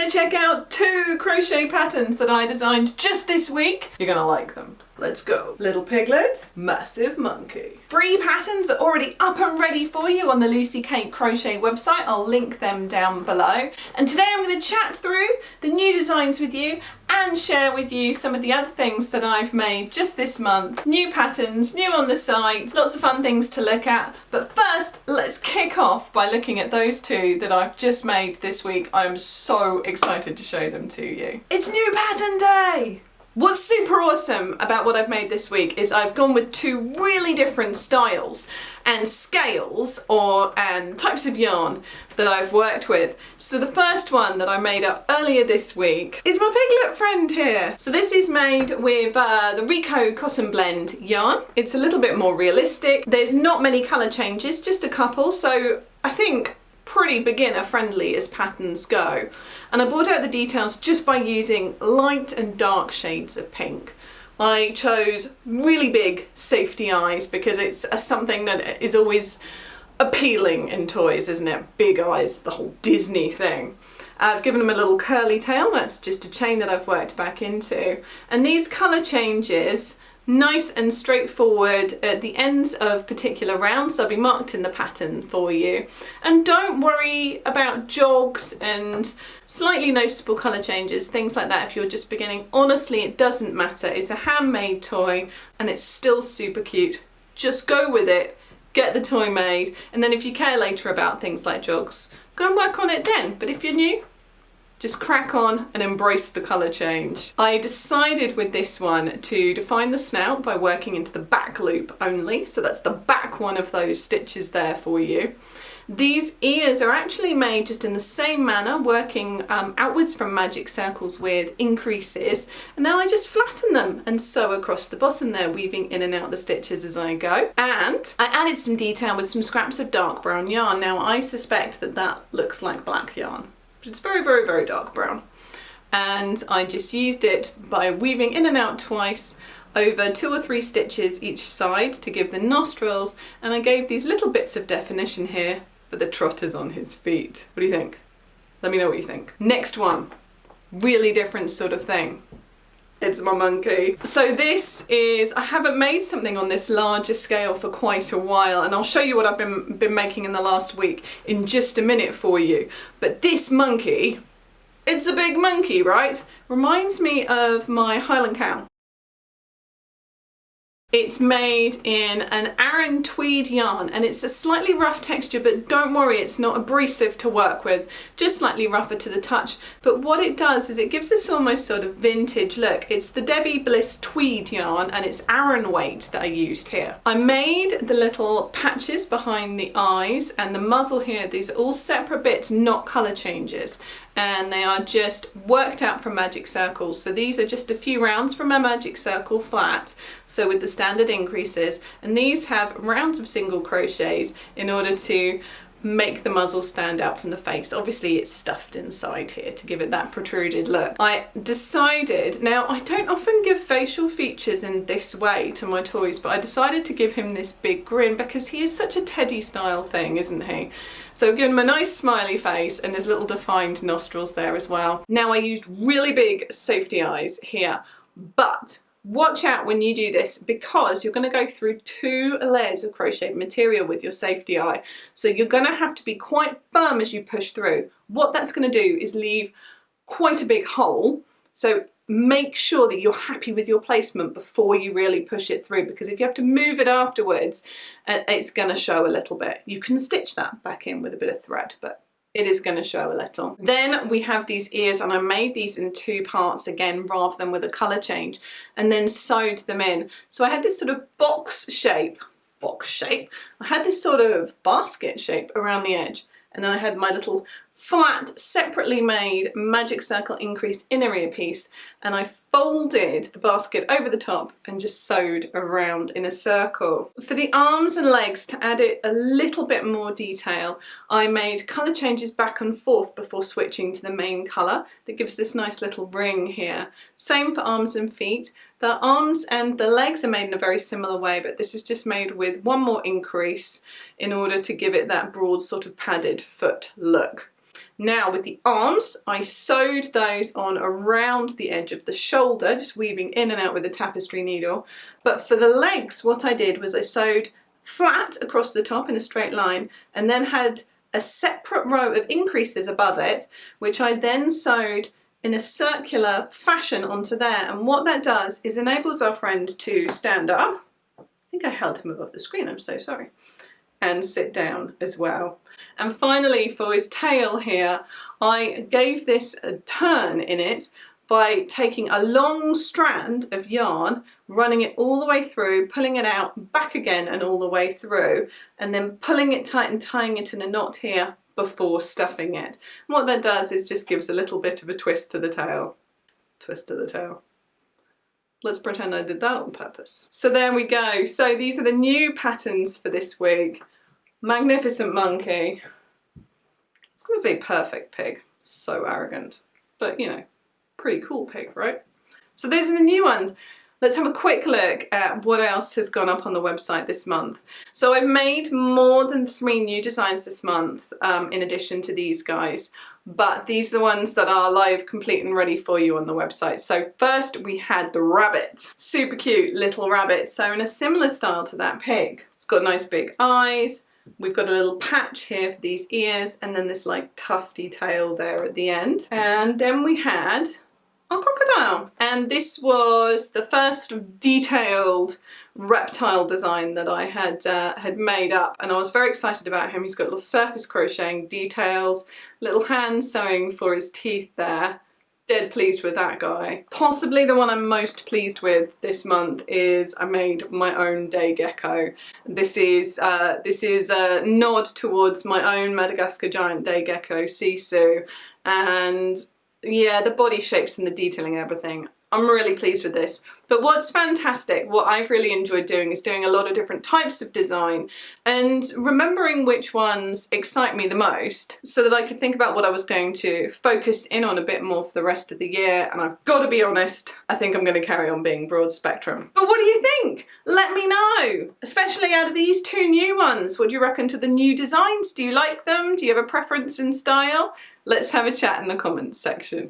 to check out 2 crochet patterns that I designed just this week. You're gonna like them. Let's go. Little piglet, massive monkey. 3 patterns are already up and ready for you on the Lucy Kate Crochet website. I'll link them down below. And today I'm going to chat through the new designs with you and share with you some of the other things that I've made just this month. New patterns, new on the site, lots of fun things to look at. But first, let's kick off by looking at those 2 that I've just made this week. I'm so excited to show them to you. It's new pattern day! What's super awesome about what I've made this week is I've gone with 2 really different styles and scales and types of yarn that I've worked with. So the first one that I made up earlier this week is my piglet friend here. So this is made with the Rico Cotton Blend yarn. It's a little bit more realistic. There's not many colour changes, just a couple. So I think pretty beginner friendly as patterns go. And I brought out the details just by using light and dark shades of pink. I chose really big safety eyes because it's something that is always appealing in toys, isn't it? Big eyes, the whole Disney thing. I've given them a little curly tail, that's just a chain that I've worked back into. And these colour changes, nice and straightforward at the ends of particular rounds. They'll be marked in the pattern for you. And don't worry about jogs and slightly noticeable colour changes, things like that if you're just beginning. Honestly, it doesn't matter. It's a handmade toy and it's still super cute. Just go with it, get the toy made, and then if you care later about things like jogs, go and work on it then. But if you're new, just crack on and embrace the colour change. I decided with this one to define the snout by working into the back loop only, so that's the back one of those stitches there for you. These ears are actually made just in the same manner, working outwards from magic circles with increases, and now I just flatten them and sew across the bottom there, weaving in and out the stitches as I go. And I added some detail with some scraps of dark brown yarn. Now I suspect that that looks like black yarn. It's very, very, very dark brown. And I just used it by weaving in and out twice over 2 or 3 stitches each side to give the nostrils, and I gave these little bits of definition here for the trotters on his feet. What do you think? Let me know what you think. Next one, really different sort of thing. It's my monkey. So this is, I haven't made something on this larger scale for quite a while, and I'll show you what I've been making in the last week in just a minute for you. But this monkey, it's a big monkey, right? Reminds me of my Highland cow. It's made in an Aran tweed yarn and it's a slightly rough texture, but don't worry, it's not abrasive to work with, just slightly rougher to the touch. But what it does is it gives this almost sort of vintage look. It's the Debbie Bliss tweed yarn and it's Aran weight that I used here. I made the little patches behind the eyes and the muzzle here. These are all separate bits, not colour changes. And they are just worked out from magic circles. So these are just a few rounds from a magic circle flat, so with the standard increases, and these have rounds of single crochets in order to make the muzzle stand out from the face. Obviously it's stuffed inside here to give it that protruded look. I decided, now I don't often give facial features in this way to my toys, but I decided to give him this big grin because he is such a teddy style thing, isn't he? So I've given him a nice smiley face and his little defined nostrils there as well. Now I used really big safety eyes here, but watch out when you do this because you're going to go through 2 layers of crocheted material with your safety eye. So you're going to have to be quite firm as you push through. What that's going to do is leave quite a big hole. So make sure that you're happy with your placement before you really push it through, because if you have to move it afterwards, it's going to show a little bit. You can stitch that back in with a bit of thread, but it is going to show a little. Then we have these ears, and I made these in 2 parts again rather than with a colour change, and then sewed them in. So I had this sort of box shape. I had this sort of basket shape around the edge, and then I had my little flat, separately made magic circle increase inner ear piece, and I folded the basket over the top and just sewed around in a circle. For the arms and legs, to add it a little bit more detail, I made colour changes back and forth before switching to the main colour. That gives this nice little ring here. Same for arms and feet. The arms and the legs are made in a very similar way, but this is just made with one more increase in order to give it that broad sort of padded foot look. Now with the arms, I sewed those on around the edge of the shoulder, just weaving in and out with a tapestry needle. But for the legs, what I did was I sewed flat across the top in a straight line, and then had a separate row of increases above it, which I then sewed in a circular fashion onto there. And what that does is enables our friend to stand up. I think I held him above the screen, I'm so sorry. And sit down as well. And finally, for his tail here, I gave this a turn in it by taking a long strand of yarn, running it all the way through, pulling it out, back again and all the way through, and then pulling it tight and tying it in a knot here before stuffing it. And what that does is just gives a little bit of a twist to the tail. Twist to the tail. Let's pretend I did that on purpose. So there we go. So these are the new patterns for this week. Magnificent monkey. I was going to say perfect pig. So arrogant. But, you know, pretty cool pig, right? So these are the new ones. Let's have a quick look at what else has gone up on the website this month. So I've made more than 3 new designs this month, in addition to these guys. But these are the ones that are live, complete and ready for you on the website. So first we had the rabbit. Super cute little rabbit. So in a similar style to that pig. It's got nice big eyes. We've got a little patch here for these ears, and then this like tufty tail there at the end. And then we had a crocodile. And this was the first sort of detailed reptile design that I had made up, and I was very excited about him. He's got little surface crocheting details, little hand sewing for his teeth there. Dead pleased with that guy. Possibly the one I'm most pleased with this month is I made my own day gecko. This is a nod towards my own Madagascar giant day gecko, Sisu, and yeah, the body shapes and the detailing and everything. I'm really pleased with this. But what's fantastic, what I've really enjoyed doing, is doing a lot of different types of design and remembering which ones excite me the most so that I could think about what I was going to focus in on a bit more for the rest of the year. And I've got to be honest, I think I'm going to carry on being broad spectrum. But what do you think? Let me know, especially out of these 2 new ones. What do you reckon to the new designs? Do you like them? Do you have a preference in style? Let's have a chat in the comments section.